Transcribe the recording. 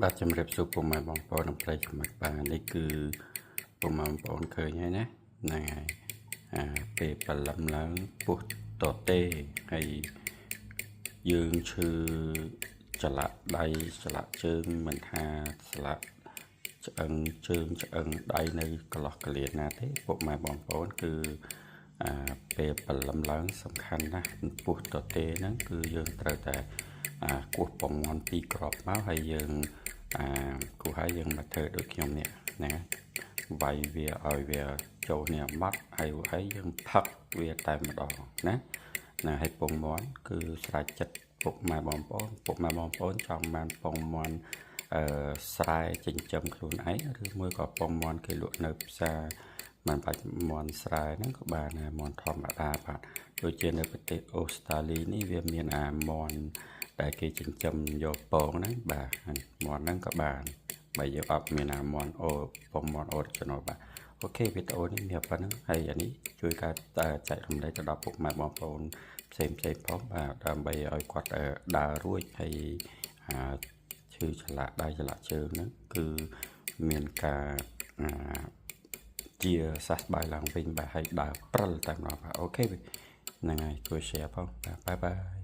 បាទជំរាបសួរពុកម៉ែបងប្អូនប្រិយមិត្តបាទនេះគឺពុកម៉ែបងប្អូនឃើញហើយណាហ្នឹងហើយពេលបលឹមឡើងពោះតទេហើយយើងឈឺចល័កដៃចល័កជើងមិនថាស្លាក់ឆ្អឹងជើងឆ្អឹងដៃនៅកន្លោះកលៀនណាទេពុកម៉ែបងប្អូនគឺពេលបលឹមឡើងសំខាន់ណាស់ពោះតទេហ្នឹងគឺយើងត្រូវតែគោះពងមាន់2គ្រាប់មកហើយយើងគោះហើយយើងមកធ្វើដូចខ្ញុំនេះណាវាយវាឲ្យវាចូលនេះម៉ត់ហើយយើងផឹកវាតែម្ដងណាហើយពងមាន់គឺស្រេចចិត្តពុកម៉ែបងប្អូនចង់បានពងមាន់ស្រែចិញ្ចឹមខ្លួនឯងឬមួយក៏ពងមាន់គេលក់នៅផ្សារមិនបាច់មាន់ស្រែហ្នឹងក៏បានដែរមាន់ធម្មតាបាទដូចជានៅប្រទេសអូស្ត្រាលីនេះវាមានមាន់តែគេចិញ្ចឹមយកពងហ្នឹងបាទមាន់ហ្នឹងក៏បានបើយើងអត់មានមាន់ពងមាន់ original បាទអូខេវីដេអូនេះមានប៉ុណ្្នឹងហើយអានេះជួយការចែករំលែកទៅដល់ពុកម៉ែបងប្អូនផ្សេងផងបាទដើម្បីឲ្យគាត់ដើររួចហើយឈឺឆ្លាក់ដៃឆ្លាក់ជើងហ្នឹងគឺមានការជាសះស្បើយឡើងវិញបាទហើយដើរព្រិលតែម្ដងបាទអូខេហ្នឹងហើយជួយ share ផងបាទបាយ